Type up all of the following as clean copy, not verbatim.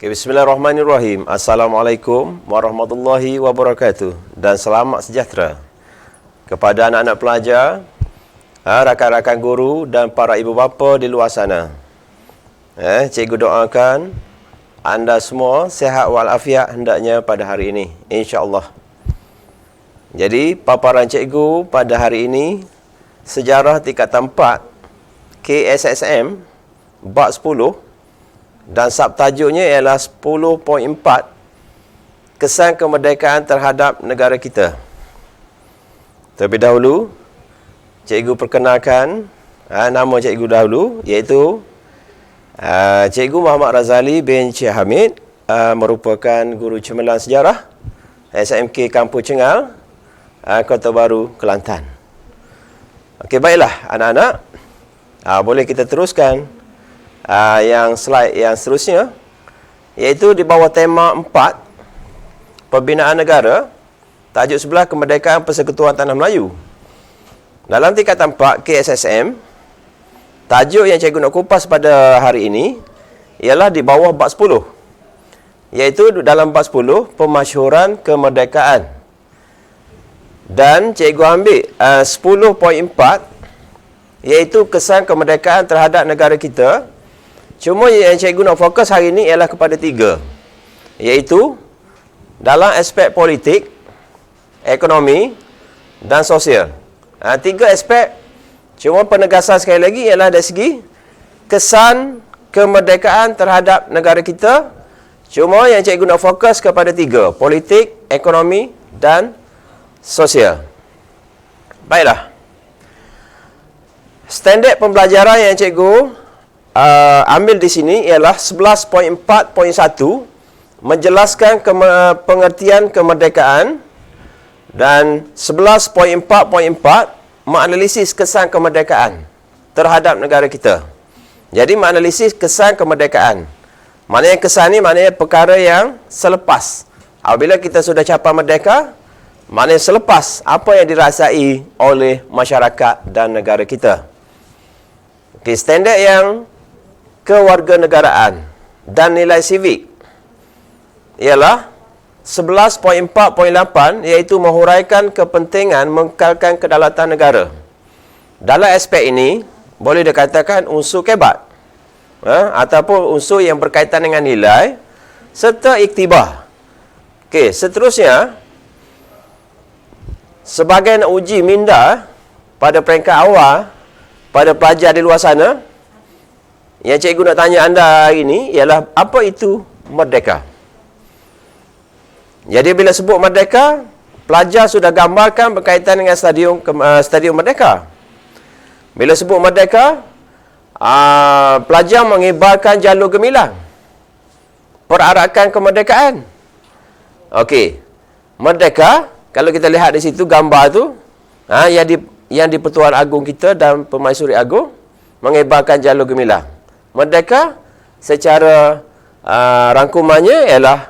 Okay, bismillahirrahmanirrahim. Assalamualaikum warahmatullahi wabarakatuh. Dan selamat sejahtera kepada anak-anak pelajar, rakan-rakan guru dan para ibu bapa di luar sana. Cikgu doakan anda semua sihat walafiat hendaknya pada hari ini, insya-Allah. Jadi, paparan cikgu pada hari ini sejarah tingkatan 4 KSSM bab 10 dan subtajuknya ialah 10.4 kesan kemerdekaan terhadap negara kita. Terlebih dahulu, cikgu perkenalkan nama cikgu dahulu, iaitu Cikgu Muhammad Razali bin Cik Hamid, merupakan guru cemerlang sejarah SMK Kampung Cengal, Kota Baru, Kelantan. Okey, baiklah anak-anak, boleh kita teruskan yang slide yang seterusnya, iaitu di bawah tema 4 Pembinaan Negara, tajuk sebelah Kemerdekaan Persekutuan Tanah Melayu. Dalam tingkatan 4 KSSM, tajuk yang cikgu nak kupas pada hari ini ialah di bawah bab 10, iaitu dalam bab 10 Pemasyhuran Kemerdekaan. Dan cikgu ambil 10.4, iaitu kesan kemerdekaan terhadap negara kita. Cuma yang cikgu nak fokus hari ini ialah kepada 3, iaitu dalam aspek politik, ekonomi dan sosial. 3 aspek. Cuma penegasan sekali lagi ialah dari segi kesan kemerdekaan terhadap negara kita. Cuma yang cikgu nak fokus kepada 3, politik, ekonomi dan sosial. Baiklah. Standard pembelajaran yang cikgu ambil di sini ialah 11.4.1, menjelaskan pengertian kemerdekaan, dan 11.4.4 menganalisis kesan kemerdekaan terhadap negara kita. Jadi menganalisis kesan kemerdekaan. Maknanya kesan ni maknanya perkara yang selepas. Apabila kita sudah capai merdeka, maknanya selepas apa yang dirasai oleh masyarakat dan negara kita. Okey, standard yang kewarganegaraan dan nilai sivik ialah 11.4.8, iaitu menghuraikan kepentingan mengekalkan kedaulatan negara. Dalam aspek ini boleh dikatakan unsur kebat, ataupun unsur yang berkaitan dengan nilai serta iktibar. Okey, seterusnya, sebagai nak uji minda pada peringkat awal pada pelajar di luar sana, yang cikgu nak tanya anda hari ini ialah apa itu merdeka. Jadi bila sebut merdeka, pelajar sudah gambarkan berkaitan dengan stadium merdeka. Bila sebut merdeka, pelajar mengibarkan jalur gemilang, perarakan kemerdekaan. Okey, merdeka, kalau kita lihat di situ gambar tu, yang di Pertuan Agong kita dan Permaisuri Agong mengibarkan jalur gemilang. Merdeka secara rangkumannya ialah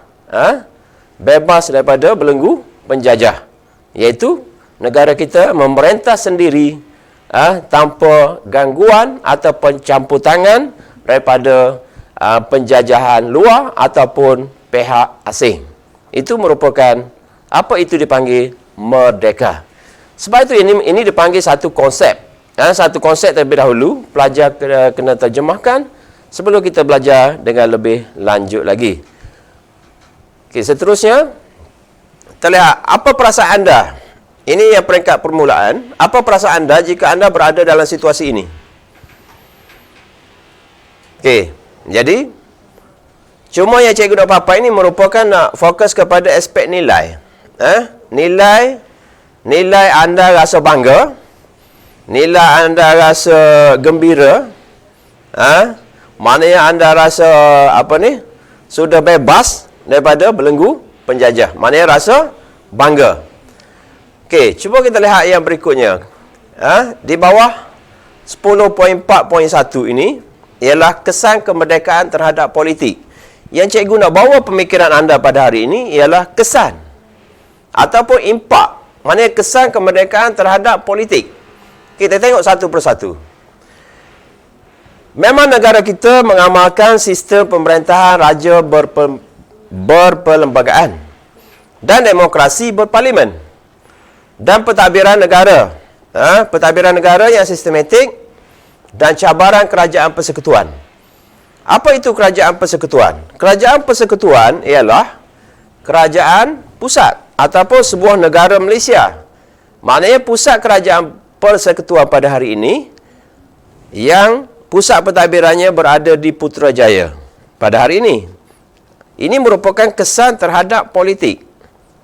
bebas daripada belenggu penjajah, iaitu negara kita memerintah sendiri tanpa gangguan atau pencampur tangan daripada penjajahan luar ataupun pihak asing. Itu merupakan apa itu dipanggil merdeka. Sebab itu ini dipanggil satu konsep. Satu konsep terlebih dahulu pelajar kena terjemahkan sebelum kita belajar dengan lebih lanjut lagi. Okey, seterusnya, terlihat apa perasaan anda? Ini yang peringkat permulaan. Apa perasaan anda jika anda berada dalam situasi ini? Okey, jadi cuma yang cikgu nak papai ini merupakan nak fokus kepada aspek nilai. Nilai anda rasa bangga, nilai anda rasa gembira, maknanya anda rasa sudah bebas daripada belenggu penjajah. Maknanya rasa bangga. Okey, cuba kita lihat yang berikutnya. Di bawah 10.4.1 ini ialah kesan kemerdekaan terhadap politik. Yang cikgu nak bawa pemikiran anda pada hari ini ialah kesan ataupun impak. Maknanya kesan kemerdekaan terhadap politik. Kita tengok satu persatu. Memang negara kita mengamalkan sistem pemerintahan raja berperlembagaan dan demokrasi berparlimen dan pentadbiran negara. Pentadbiran negara yang sistematik dan cabaran kerajaan persekutuan. Apa itu kerajaan persekutuan? Kerajaan persekutuan ialah kerajaan pusat ataupun sebuah negara Malaysia. Maknanya pusat kerajaan persekutuan pada hari ini yang pusat pentadbirannya berada di Putrajaya pada hari ini. Ini merupakan kesan terhadap politik.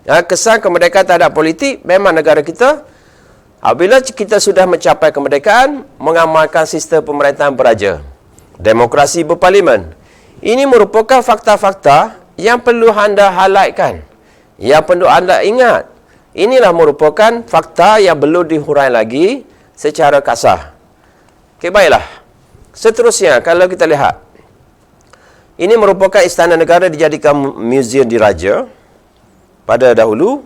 Kesan kemerdekaan terhadap politik, memang negara kita apabila kita sudah mencapai kemerdekaan, mengamalkan sistem pemerintahan beraja. Demokrasi berparlimen. Ini merupakan fakta-fakta yang perlu anda highlightkan. Yang perlu anda ingat. Inilah merupakan fakta yang perlu dihurai lagi secara kasar. Okey, baiklah. Seterusnya, kalau kita lihat. Ini merupakan istana negara dijadikan muzium diraja pada dahulu.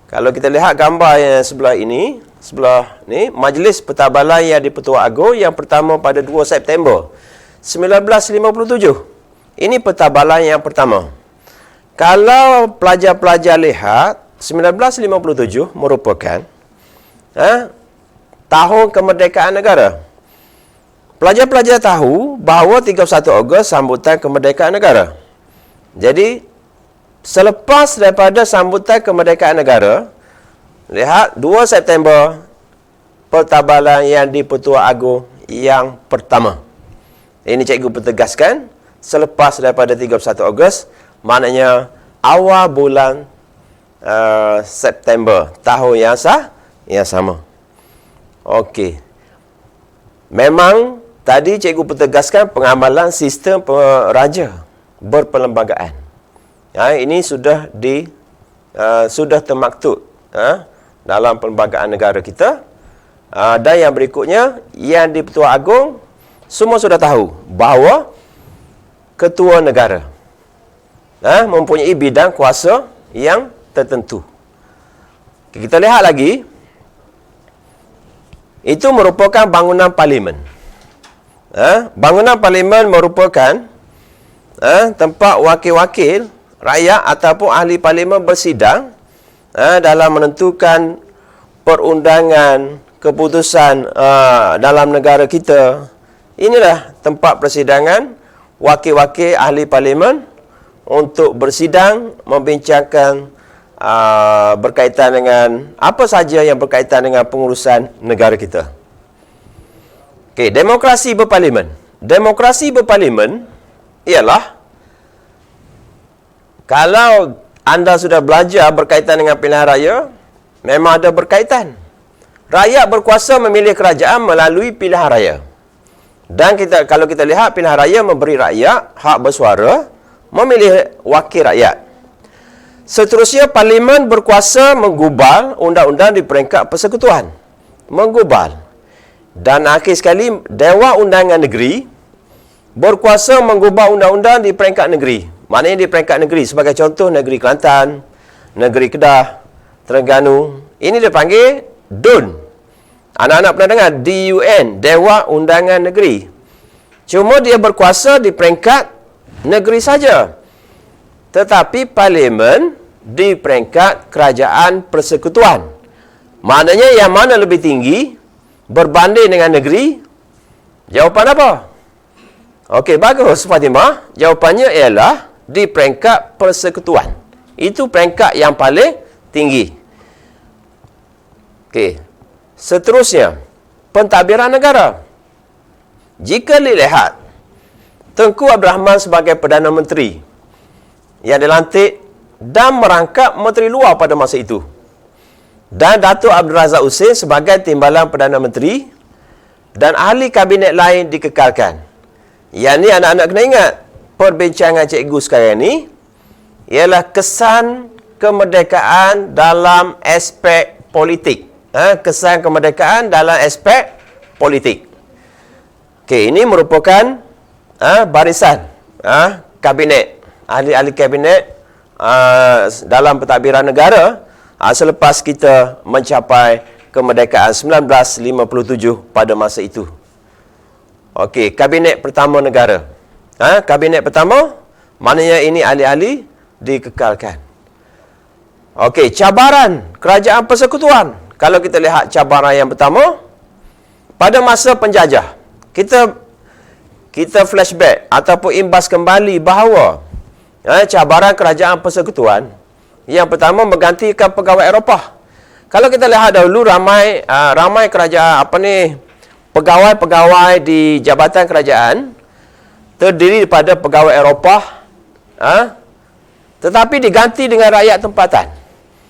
Kalau kita lihat gambar yang sebelah ini, Majlis Pentadbiran yang di-Pertuan Agong yang pertama pada 2 September 1957. Ini pentadbiran yang pertama. Kalau pelajar-pelajar lihat, 1957 merupakan tahun kemerdekaan negara. Pelajar-pelajar tahu bahawa 31 Ogos sambutan kemerdekaan negara. Jadi, selepas daripada sambutan kemerdekaan negara, lihat 2 September pentadbiran yang di-Pertuan Agong yang pertama. Ini cikgu pertegaskan, selepas daripada 31 Ogos, maknanya awal bulan September tahun yang sama. Okey. Memang tadi cikgu pertegaskan pengamalan sistem raja berperlembagaan. Ini sudah sudah termaktub dalam perlembagaan negara kita. Dan yang berikutnya, yang di Pertuan Agong, semua sudah tahu bahawa ketua negara mempunyai bidang kuasa yang tertentu. Kita lihat lagi. Itu merupakan bangunan parlimen. Bangunan parlimen merupakan tempat wakil-wakil rakyat ataupun ahli parlimen bersidang dalam menentukan perundangan, keputusan dalam negara kita. Inilah tempat persidangan wakil-wakil ahli parlimen untuk bersidang, membincangkan berkaitan dengan apa saja yang berkaitan dengan pengurusan negara kita. Okey, demokrasi berparlimen. Demokrasi berparlimen ialah kalau anda sudah belajar berkaitan dengan pilihan raya, memang ada berkaitan. Rakyat berkuasa memilih kerajaan melalui pilihan raya. Dan kalau kita lihat, pilihan raya memberi rakyat hak bersuara memilih wakil rakyat. Seterusnya, parlimen berkuasa menggubal undang-undang di peringkat persekutuan. Menggubal. Dan akhir sekali, Dewan Undangan Negeri berkuasa menggubal undang-undang di peringkat negeri. Maknanya di peringkat negeri. Sebagai contoh, negeri Kelantan, negeri Kedah, Terengganu. Ini dipanggil DUN. Anak-anak pernah dengar DUN, Dewan Undangan Negeri. Cuma dia berkuasa di peringkat negeri saja. Tetapi parlimen di peringkat kerajaan persekutuan. Maknanya yang mana lebih tinggi berbanding dengan negeri? Jawapan apa? Okey, bagus Fatimah. Jawapannya ialah di peringkat persekutuan. Itu peringkat yang paling tinggi. Okey. Seterusnya, pentadbiran negara. Jika dilihat Tengku Abdul Rahman sebagai Perdana Menteri yang dilantik dan merangkap Menteri Luar pada masa itu, dan Datuk Abdul Razak Husin sebagai Timbalan Perdana Menteri, dan ahli kabinet lain dikekalkan. Yang ni anak-anak kena ingat, perbincangan cikgu sekarang ni ialah kesan kemerdekaan dalam aspek politik. Kesan kemerdekaan dalam aspek politik. Okey, ini merupakan barisan kabinet, ahli-ahli kabinet dalam pentadbiran negara selepas kita mencapai kemerdekaan 1957 pada masa itu. Okey, kabinet pertama negara. Kabinet pertama, maknanya ini ahli-ahli dikekalkan. Okey, cabaran kerajaan persekutuan. Kalau kita lihat cabaran yang pertama, pada masa penjajah, kita flashback ataupun imbas kembali bahawa cabaran kerajaan persekutuan yang pertama menggantikan pegawai Eropah. Kalau kita lihat dahulu ramai kerajaan pegawai-pegawai di jabatan kerajaan terdiri daripada pegawai Eropah, tetapi diganti dengan rakyat tempatan.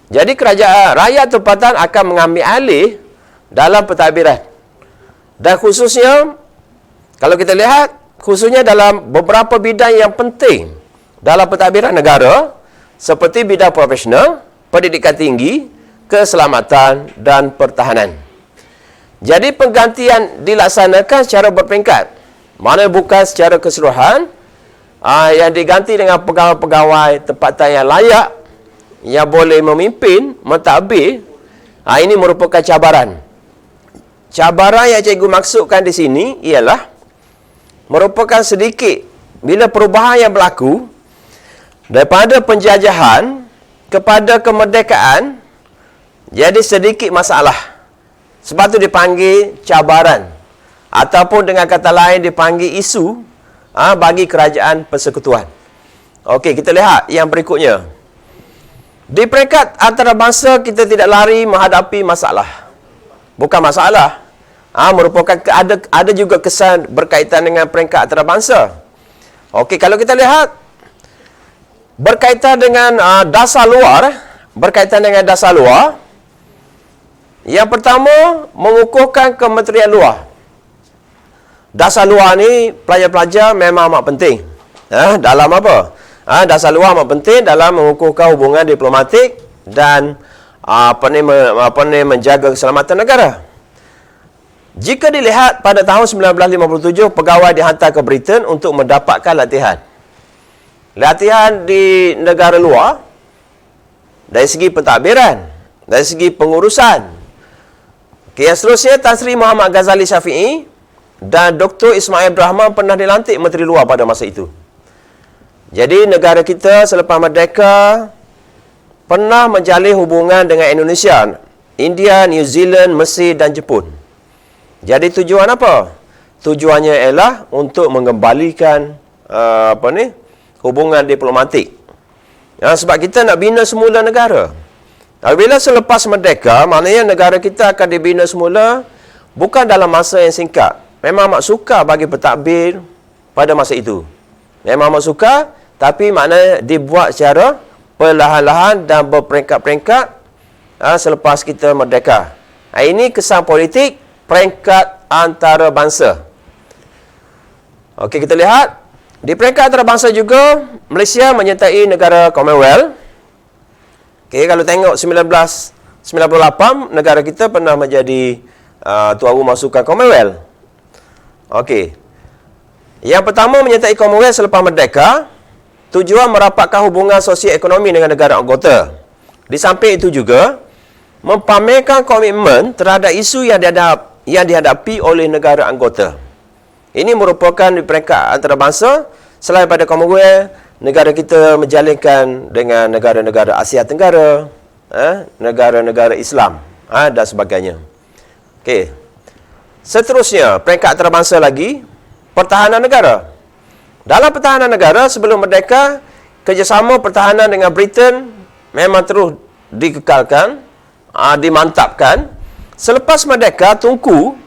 Jadi rakyat tempatan akan mengambil alih dalam pentadbiran. Dan khususnya kalau kita lihat khususnya dalam beberapa bidang yang penting dalam pentadbiran negara seperti bidang profesional, pendidikan tinggi, keselamatan dan pertahanan. Jadi penggantian dilaksanakan secara berperingkat. Mana bukan secara keseluruhan, yang diganti dengan pegawai-pegawai tempatan yang layak, yang boleh memimpin, mentadbir. Ini merupakan cabaran. Cabaran yang cikgu maksudkan di sini ialah merupakan sedikit bila perubahan yang berlaku daripada penjajahan kepada kemerdekaan, jadi sedikit masalah. Sebab itu dipanggil cabaran. Ataupun dengan kata lain dipanggil isu bagi kerajaan persekutuan. Okey, kita lihat yang berikutnya. Di peringkat antarabangsa kita tidak lari menghadapi masalah. Bukan masalah. Merupakan ada juga kesan berkaitan dengan peringkat antarabangsa. Okey, kalau kita lihat berkaitan dengan dasar luar, yang pertama mengukuhkan kementerian luar. Dasar luar ni pelajar-pelajar memang amat penting. Dalam apa? Dasar luar amat penting dalam mengukuhkan hubungan diplomatik dan menjaga keselamatan negara. Jika dilihat pada tahun 1957, pegawai dihantar ke Britain untuk mendapatkan latihan. Latihan di negara luar dari segi pentadbiran, dari segi pengurusan. Yang seterusnya, Tan Sri Muhammad Ghazali Syafi'i dan Dr. Ismail Abdul Rahman pernah dilantik Menteri Luar pada masa itu. Jadi negara kita selepas merdeka pernah menjalin hubungan dengan Indonesia, India, New Zealand, Mesir dan Jepun. Jadi tujuan apa? Tujuannya ialah untuk mengembalikan hubungan diplomatik. Sebab kita nak bina semula negara. Bila selepas merdeka, maknanya negara kita akan dibina semula bukan dalam masa yang singkat. Memang amat sukar bagi pentadbir pada masa itu. Memang amat sukar, tapi maknanya dibuat secara perlahan-lahan dan berperingkat-peringkat selepas kita merdeka. Ini kesan politik peringkat antarabangsa. Okey, kita lihat. Di peringkat antarabangsa juga, Malaysia menyertai negara Commonwealth. Okey, kalau tengok 1998, negara kita pernah menjadi tuan rumah sukan Commonwealth. Okey. Yang pertama menyertai Commonwealth selepas merdeka, tujuan merapatkan hubungan sosial ekonomi dengan negara anggota. Di samping itu juga, mempamerkan komitmen terhadap isu yang dihadapi oleh negara anggota. Ini merupakan peringkat antarabangsa. Selain pada Commonwealth, negara kita menjalinkan dengan negara-negara Asia Tenggara, negara-negara Islam dan sebagainya. Okey. Seterusnya, peringkat antarabangsa lagi, pertahanan negara. Dalam pertahanan negara sebelum merdeka, kerjasama pertahanan dengan Britain memang terus dikekalkan, dimantapkan. Selepas merdeka, Tunku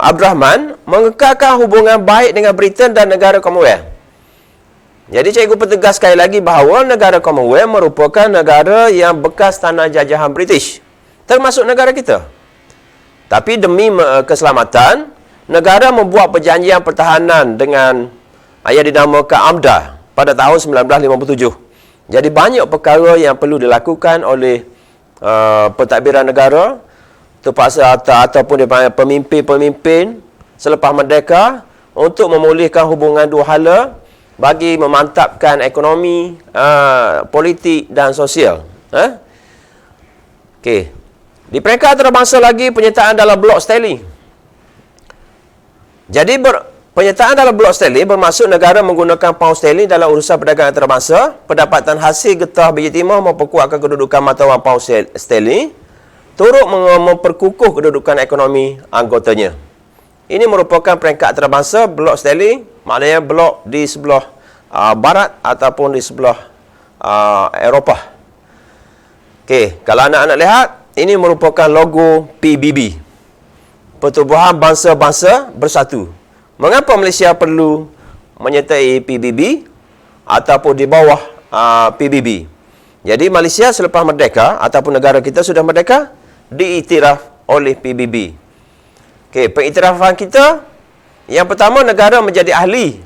Abdul Rahman mengekalkan hubungan baik dengan Britain dan negara Commonwealth. Jadi cikgu pertegas sekali lagi bahawa negara Commonwealth merupakan negara yang bekas tanah jajahan British, termasuk negara kita. Tapi demi keselamatan, negara membuat perjanjian pertahanan dengan yang dinamakan AMDA pada tahun 1957. Jadi banyak perkara yang perlu dilakukan oleh pentadbiran negara terpaksa ataupun pemimpin-pemimpin selepas merdeka untuk memulihkan hubungan dua hala bagi memantapkan ekonomi, politik dan sosial. Okey. Di peringkat antarabangsa lagi, penyertaan dalam blok Stanley. Jadi penyertaan dalam blok sterling bermaksud negara menggunakan pound sterling dalam urusan perdagangan antarabangsa. Pendapatan hasil getah biji timah memperkuatkan kedudukan mata wang pound sterling, turut memperkukuh kedudukan ekonomi anggotanya. Ini merupakan peringkat antarabangsa blok sterling, maknanya blok di sebelah barat ataupun di sebelah Eropah. Okey, kalau anak-anak lihat, ini merupakan logo PBB, Pertubuhan Bangsa-Bangsa Bersatu. Mengapa Malaysia perlu menyertai PBB ataupun di bawah PBB? Jadi Malaysia selepas merdeka ataupun negara kita sudah merdeka diiktiraf oleh PBB. Okey, pengiktirafan kita yang pertama, negara menjadi ahli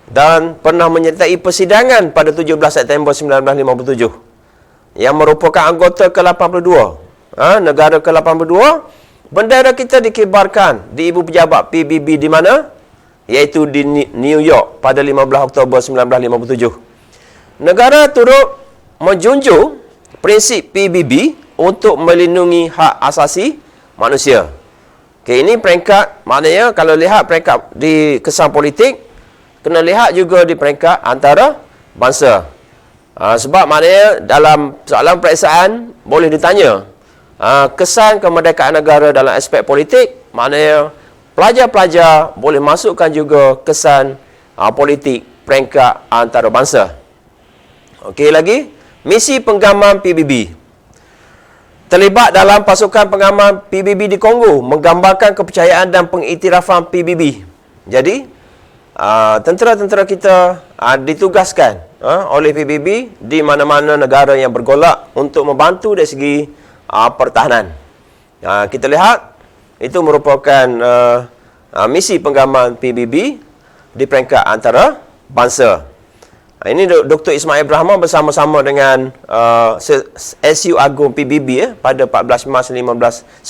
dan pernah menyertai persidangan pada 17 September 1957 yang merupakan anggota ke-82. Negara ke-82, bendera kita dikibarkan di ibu pejabat PBB di mana? Iaitu di New York pada 15 Oktober 1957. Negara turut menjunjung prinsip PBB untuk melindungi hak asasi manusia. Okay, ini peringkat, maknanya kalau lihat peringkat di kesan politik, kena lihat juga di peringkat antara bangsa. Sebab maknanya dalam soalan peperiksaan boleh ditanya kesan kemerdekaan negara dalam aspek politik, maknanya pelajar-pelajar boleh masukkan juga kesan politik peringkat antarabangsa. Okey lagi, misi penggaman PBB. Terlibat dalam pasukan pengaman PBB di Kongo, menggambarkan kepercayaan dan pengiktirafan PBB. Jadi, tentera-tentera kita ditugaskan oleh PBB di mana-mana negara yang bergolak untuk membantu dari segi pertahanan. Kita lihat, itu merupakan misi penggaman PBB di peringkat antara bangsa. Ini Dr. Ismail Brahma bersama-sama dengan SU Agung PBB pada 14 Mac 1959.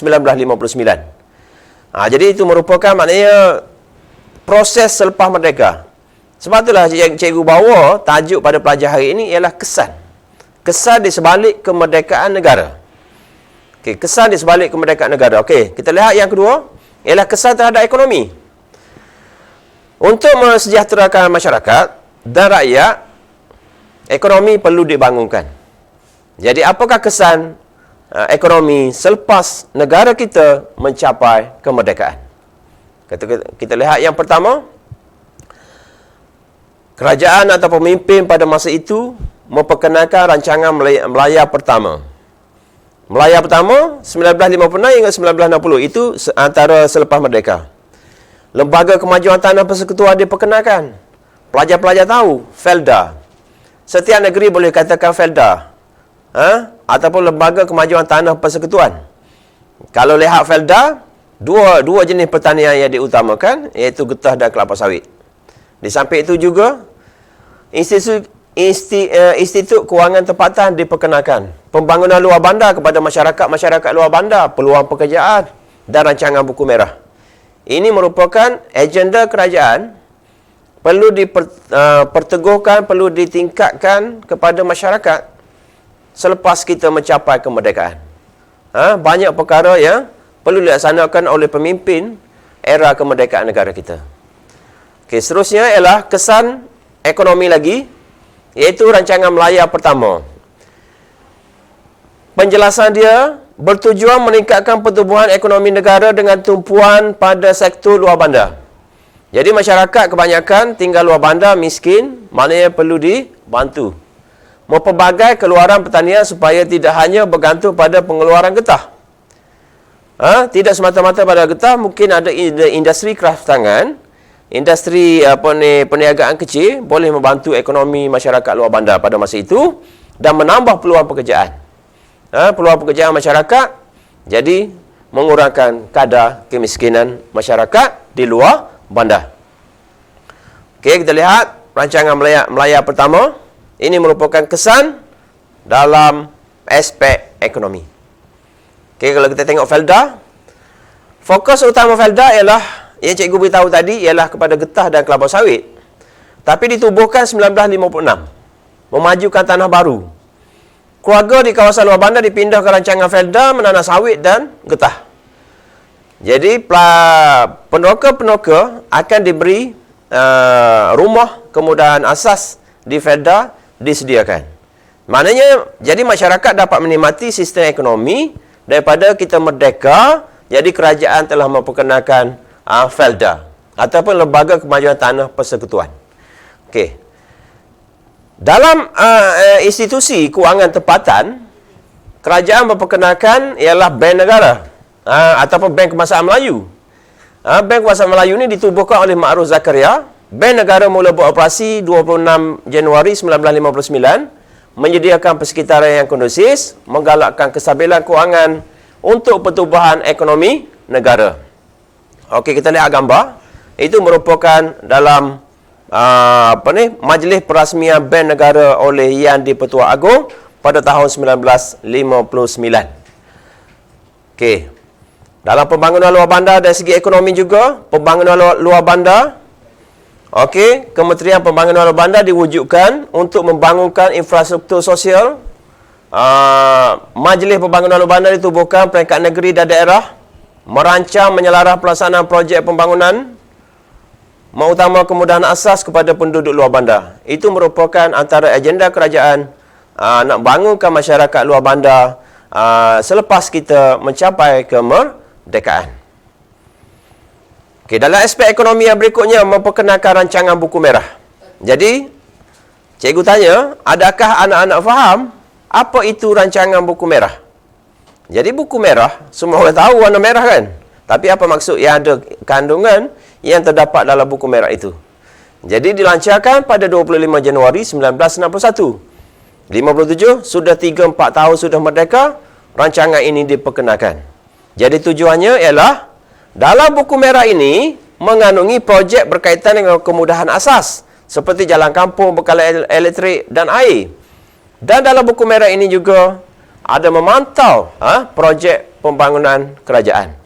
Jadi itu merupakan maknanya proses selepas merdeka. Sebab itulah cikgu bawa tajuk pada pelajar hari ini ialah kesan. Kesan di sebalik kemerdekaan negara. Okey, kesan di sebalik kemerdekaan negara. Okey, kita lihat yang kedua ialah kesan terhadap ekonomi. Untuk mensejahterakan masyarakat dan rakyat, ekonomi perlu dibangunkan. Jadi apakah kesan ekonomi selepas negara kita mencapai kemerdekaan? Kita lihat yang pertama, kerajaan atau pemimpin pada masa itu memperkenalkan rancangan Melaya pertama. Melaya pertama 1956 hingga 1960, itu antara selepas merdeka. Lembaga Kemajuan Tanah Persekutuan diperkenalkan. Pelajar-pelajar tahu Felda. Setiap negeri boleh katakan Felda, ataupun Lembaga Kemajuan Tanah Persekutuan. Kalau lihat Felda, dua jenis pertanian yang diutamakan, iaitu getah dan kelapa sawit. Di samping itu juga Institut Kewangan Tempatan diperkenalkan. Pembangunan luar bandar kepada masyarakat luar bandar, peluang pekerjaan dan rancangan buku merah. Ini merupakan agenda kerajaan, perlu diperteguhkan, perlu ditingkatkan kepada masyarakat selepas kita mencapai kemerdekaan. Banyak perkara yang perlu dilaksanakan oleh pemimpin era kemerdekaan negara kita. Okey, seterusnya ialah kesan ekonomi lagi, iaitu rancangan Melaya pertama. Penjelasan dia bertujuan meningkatkan pertumbuhan ekonomi negara dengan tumpuan pada sektor luar bandar. Jadi masyarakat kebanyakan tinggal luar bandar, miskin, maknanya perlu dibantu. Mempelbagai keluaran pertanian supaya tidak hanya bergantung pada pengeluaran getah. Tidak semata-mata pada getah, mungkin ada industri kraftangan, industri perniagaan kecil boleh membantu ekonomi masyarakat luar bandar pada masa itu dan menambah peluang pekerjaan. Peluang pekerjaan masyarakat, jadi mengurangkan kadar kemiskinan masyarakat di luar bandar. Okey, kita lihat rancangan Melaya pertama. Ini merupakan kesan dalam aspek ekonomi. Okey, kalau kita tengok Felda, fokus utama Felda ialah yang cikgu beritahu tadi ialah kepada getah dan kelapa sawit. Tapi ditubuhkan 1956, memajukan tanah baru. Keluarga di kawasan luar bandar dipindah ke rancangan Felda menanam sawit dan getah. Jadi peneroka-peneroka akan diberi rumah kemudahan asas di Felda disediakan. Maknanya, jadi masyarakat dapat menikmati sistem ekonomi daripada kita merdeka, jadi kerajaan telah memperkenalkan Felda ataupun Lembaga Kemajuan Tanah Persekutuan. Okey. Dalam institusi kewangan tempatan, kerajaan memperkenalkan ialah Bank Negara ataupun Bank Kebangsaan Melayu. Bank Kebangsaan Melayu ini ditubuhkan oleh Mak Ros Zakaria. Bank Negara mula beroperasi 26 Januari 1959, menyediakan persekitaran yang kondusif, menggalakkan kestabilan kewangan untuk pertumbuhan ekonomi negara. Okey, kita lihat gambar. Itu merupakan dalam Majlis Perasmian Bank Negara oleh Yang di-Pertuan Agong pada tahun 1959. Okey. Dalam pembangunan luar bandar dari segi ekonomi juga, pembangunan luar bandar, okey, Kementerian Pembangunan Luar Bandar diwujudkan untuk membangunkan infrastruktur sosial. Majlis Pembangunan Luar Bandar ditubuhkan peringkat negeri dan daerah, merancang menyelarah pelaksanaan projek pembangunan, mengutama kemudahan asas kepada penduduk luar bandar. Itu merupakan antara agenda kerajaan nak bangunkan masyarakat luar bandar selepas kita mencapai kemerdekaan. Okey, dalam aspek ekonomi yang berikutnya, memperkenalkan rancangan buku merah. Jadi, cikgu tanya, adakah anak-anak faham apa itu rancangan buku merah? Jadi, buku merah, semua orang tahu warna merah kan? Tapi apa maksud yang ada kandungan yang terdapat dalam buku merah itu? Jadi, dilancarkan pada 25 Januari 1961. 57, sudah 3-4 tahun sudah merdeka, rancangan ini diperkenalkan. Jadi, tujuannya ialah dalam buku merah ini mengandungi projek berkaitan dengan kemudahan asas seperti jalan kampung, bekalan elektrik dan air. Dan dalam buku merah ini juga ada memantau projek pembangunan kerajaan.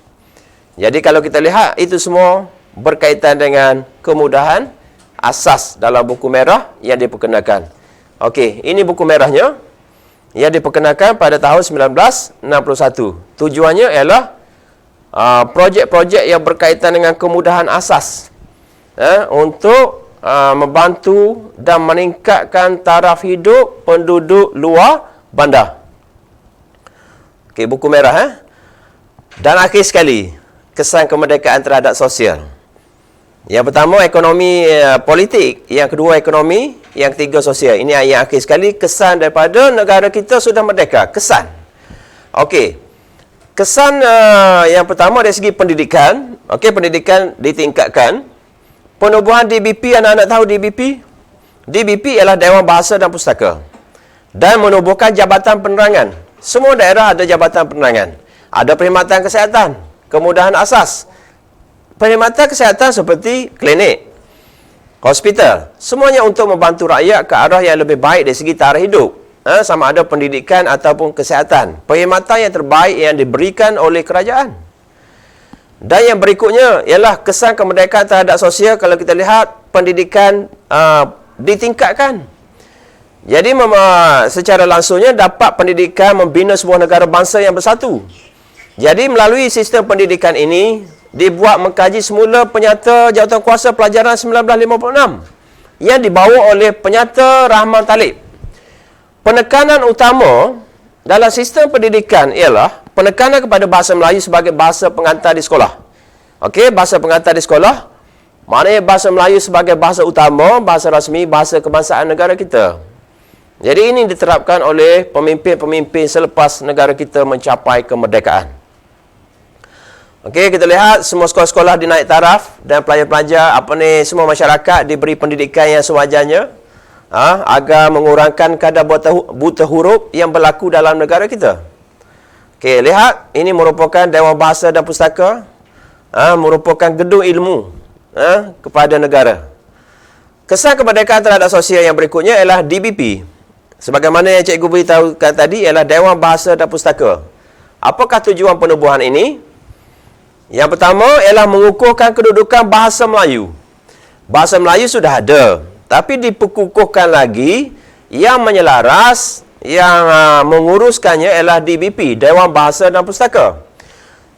Jadi kalau kita lihat, itu semua berkaitan dengan kemudahan asas dalam buku merah yang diperkenalkan. Okey, ini buku merahnya yang diperkenalkan pada tahun 1961. Tujuannya ialah projek-projek yang berkaitan dengan kemudahan asas untuk membantu dan meningkatkan taraf hidup penduduk luar bandar. Okey, buku merah. Dan akhir sekali, kesan kemerdekaan terhadap sosial. Yang pertama, ekonomi politik. Yang kedua, ekonomi. Yang ketiga, sosial. Ini yang akhir sekali, kesan daripada negara kita sudah merdeka. Kesan. Okey. Kesan yang pertama dari segi pendidikan. Okey, pendidikan ditingkatkan. Penubuhan DBP, anak-anak tahu DBP? DBP ialah Dewan Bahasa dan Pustaka. Dan menubuhkan Jabatan Penerangan. Semua daerah ada Jabatan Penerangan. Ada perkhidmatan kesihatan, kemudahan asas. Perkhidmatan kesihatan seperti klinik, hospital. Semuanya untuk membantu rakyat ke arah yang lebih baik dari segi taraf hidup. Sama ada pendidikan ataupun kesihatan. Perkhidmatan yang terbaik yang diberikan oleh kerajaan. Dan yang berikutnya ialah kesan kemerdekaan terhadap sosial. Kalau kita lihat, pendidikan ditingkatkan. Jadi secara langsungnya dapat pendidikan membina sebuah negara bangsa yang bersatu. Jadi melalui sistem pendidikan ini dibuat mengkaji semula penyata jawatankuasa pelajaran 1956 yang dibawa oleh penyata Rahman Talib. Penekanan utama dalam sistem pendidikan ialah penekanan kepada bahasa Melayu sebagai bahasa pengantar di sekolah. Okey, bahasa pengantar di sekolah maknanya bahasa Melayu sebagai bahasa utama, bahasa rasmi, bahasa kebangsaan negara kita. Jadi ini diterapkan oleh pemimpin-pemimpin selepas negara kita mencapai kemerdekaan. Okey, kita lihat semua sekolah-sekolah dinaik taraf dan pelajar-pelajar semua masyarakat diberi pendidikan yang sewajarnya. Agar mengurangkan kadar buta huruf yang berlaku dalam negara kita. Okey, lihat, ini merupakan Dewan Bahasa dan Pustaka, merupakan gedung ilmu kepada negara. Kesan kemerdekaan terhadap sosial yang berikutnya ialah DBP. Sebagaimana yang cikgu beritahukan tadi, ialah Dewan Bahasa dan Pustaka. Apakah tujuan penubuhan ini? Yang pertama ialah mengukuhkan kedudukan bahasa Melayu. Bahasa Melayu sudah ada, tapi diperkukuhkan lagi yang menyelaras, yang menguruskannya ialah DBP, Dewan Bahasa dan Pustaka.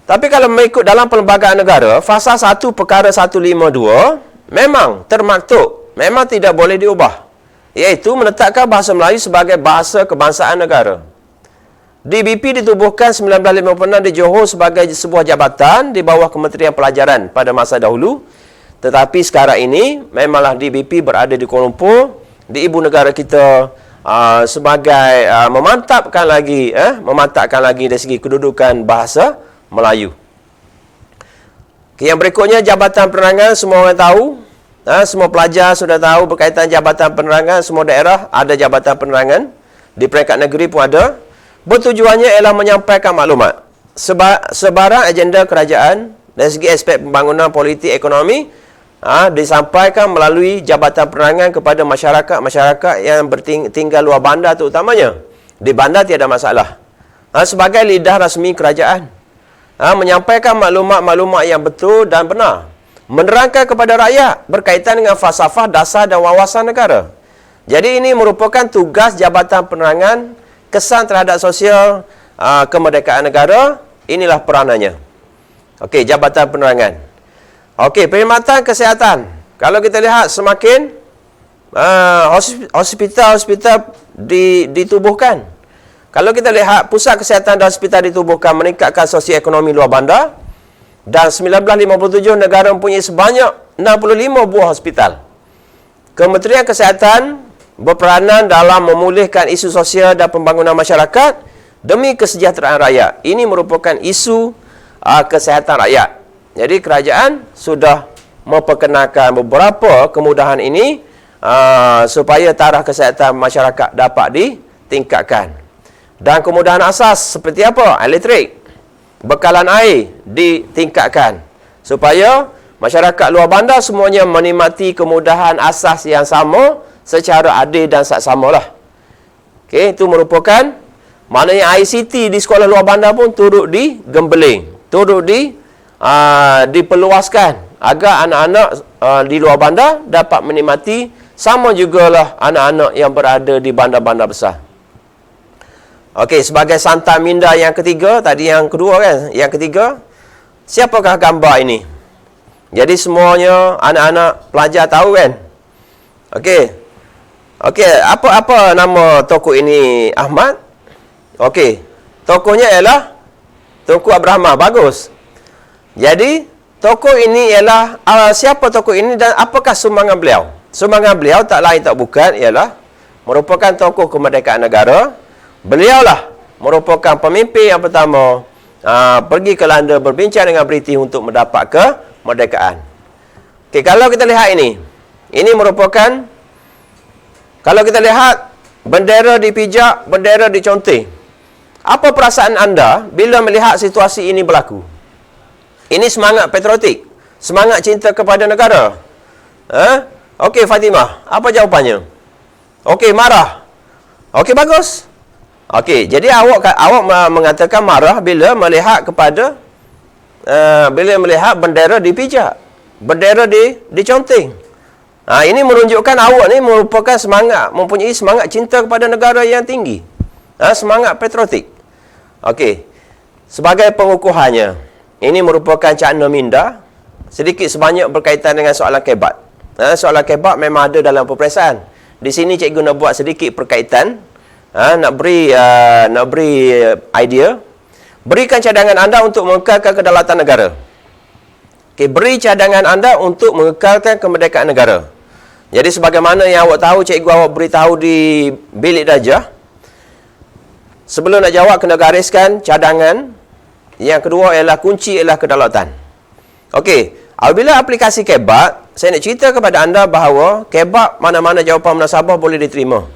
Tapi kalau mengikut dalam Perlembagaan Negara, Fasa 1 Perkara 152 memang termaktub, memang tidak boleh diubah, iaitu menetapkan bahasa Melayu sebagai bahasa kebangsaan negara. DBP ditubuhkan 1956 di Johor sebagai sebuah jabatan di bawah Kementerian Pelajaran pada masa dahulu. Tetapi sekarang ini memanglah DBP berada di Kuala Lumpur, di ibu negara kita, sebagai memantapkan lagi dari segi kedudukan bahasa Melayu. Okay, yang berikutnya Jabatan Penerangan, semua orang tahu, semua pelajar sudah tahu berkaitan Jabatan Penerangan. Semua daerah ada Jabatan Penerangan, di peringkat negeri pun ada. Bertujuannya ialah menyampaikan maklumat sebarang agenda kerajaan dari segi aspek pembangunan politik ekonomi, disampaikan melalui Jabatan Penerangan kepada masyarakat yang tinggal luar bandar terutamanya. Di bandar tiada masalah. Sebagai lidah rasmi kerajaan, menyampaikan maklumat-maklumat yang betul dan benar, menerangkan kepada rakyat berkaitan dengan falsafah dasar dan wawasan negara. Jadi ini merupakan tugas Jabatan Penerangan, kesan terhadap sosial kemerdekaan negara. Inilah peranannya. Okey, Jabatan Penerangan. Okey, perkhidmatan kesihatan. Kalau kita lihat semakin hospital-hospital ditubuhkan. Kalau kita lihat pusat kesihatan dan hospital ditubuhkan, meningkatkan sosioekonomi luar bandar. Dan 1957 negara mempunyai sebanyak 65 buah hospital. Kementerian Kesihatan berperanan dalam memulihkan isu sosial dan pembangunan masyarakat demi kesejahteraan rakyat. Ini merupakan isu kesihatan rakyat. Jadi kerajaan sudah memperkenalkan beberapa kemudahan ini supaya taraf kesihatan masyarakat dapat ditingkatkan. Dan kemudahan asas seperti apa? Elektrik, bekalan air ditingkatkan supaya masyarakat luar bandar semuanya menikmati kemudahan asas yang sama secara adil dan saksamalah. Okey, itu merupakan maknanya ICT di sekolah luar bandar pun turut digembeling, turut diperluaskan agar anak-anak di luar bandar dapat menikmati sama jugalah anak-anak yang berada di bandar-bandar besar. Okey, sebagai santai minda yang ketiga, tadi yang kedua kan, yang ketiga, siapakah gambar ini? Jadi semuanya anak-anak pelajar tahu kan? Okey. Okey, apa nama tokoh ini, Ahmad? Okey, tokohnya ialah Tunku Abdul Rahman. Bagus. Jadi tokoh ini ialah siapa tokoh ini dan apakah sumbangan beliau? Sumbangan beliau tak lain tak bukan ialah merupakan tokoh kemerdekaan negara. Beliaulah merupakan pemimpin yang pertama pergi ke London berbincang dengan British untuk mendapat kemerdekaan. Okey, kalau kita lihat ini merupakan, kalau kita lihat bendera dipijak, bendera diconteng. Apa perasaan anda bila melihat situasi ini berlaku? Ini semangat patriotik, semangat cinta kepada negara. Okey Fatimah, apa jawapannya? Okey, marah. Okey, bagus. Okey, jadi awak mengatakan marah bila melihat bendera dipijak, bendera diconteng. Ini menunjukkan awak ni merupakan mempunyai semangat cinta kepada negara yang tinggi. Semangat patriotik. Okey. Sebagai pengukuhannya, ini merupakan cakna minda sedikit sebanyak berkaitan dengan soalan kebat. Soalan kebat memang ada dalam peperiksaan. Di sini cikgu nak buat sedikit perkaitan, nak beri idea. Berikan cadangan anda untuk mengekalkan kedaulatan negara. Okey, beri cadangan anda untuk mengekalkan kemerdekaan negara. Jadi sebagaimana yang awak tahu, cikgu awak beritahu di bilik darjah. Sebelum nak jawab, kena gariskan cadangan. Yang kedua ialah kunci ialah kedaulatan. Okey, apabila aplikasi kebat, saya nak cerita kepada anda bahawa kebat mana-mana jawapan munasabah boleh diterima.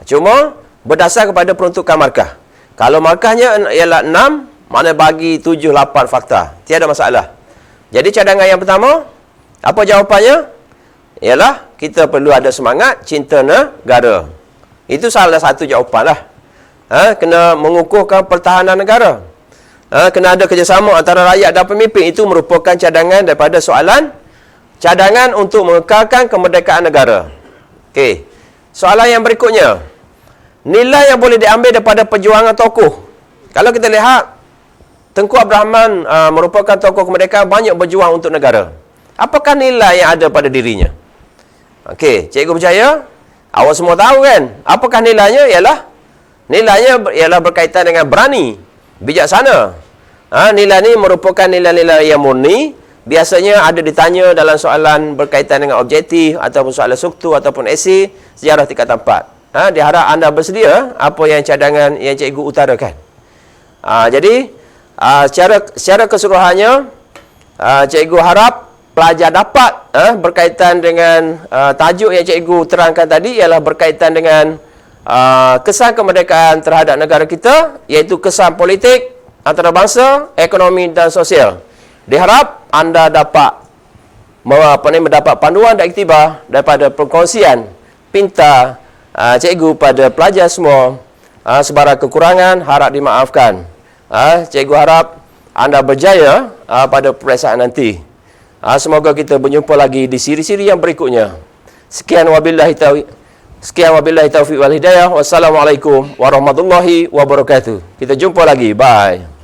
Cuma berdasar kepada peruntukan markah. Kalau markahnya ialah 6, mana bagi 7, 8 fakta. Tiada masalah. Jadi cadangan yang pertama, apa jawapannya? Ialah kita perlu ada semangat cinta negara. Itu salah satu jawapan lah. Kena mengukuhkan pertahanan negara. Kena ada kerjasama antara rakyat dan pemimpin. Itu merupakan cadangan daripada soalan cadangan untuk mengekalkan kemerdekaan negara. Okey. Soalan yang berikutnya, nilai yang boleh diambil daripada perjuangan tokoh. Kalau kita lihat, Tengku Abdul Rahman merupakan tokoh kemerdekaan, banyak berjuang untuk negara. Apakah nilai yang ada pada dirinya? Okey, cikgu percaya awak semua tahu kan? Apakah nilainya? Nilainya ialah berkaitan dengan berani, bijaksana. Nilai ni merupakan nilai-nilai yang murni. Biasanya ada ditanya dalam soalan berkaitan dengan objektif ataupun soalan struktur ataupun esei sejarah tingkatan 4. Diharap anda bersedia apa yang cadangan yang cikgu utarakan. Jadi secara keseluruhannya, cikgu harap pelajar dapat berkaitan dengan tajuk yang cikgu terangkan tadi, ialah berkaitan dengan kesan kemerdekaan terhadap negara kita, iaitu kesan politik, antarabangsa, ekonomi dan sosial. Diharap anda dapat mendapat panduan dan iktibar daripada perkongsian pintar cikgu pada pelajar semua. Sebarang kekurangan harap dimaafkan. Cikgu harap anda berjaya pada peperiksaan nanti. Semoga kita berjumpa lagi di siri-siri yang berikutnya. Sekian wabillahi taufiq wal hidayah. Wassalamualaikum warahmatullahi wabarakatuh. Kita jumpa lagi. Bye.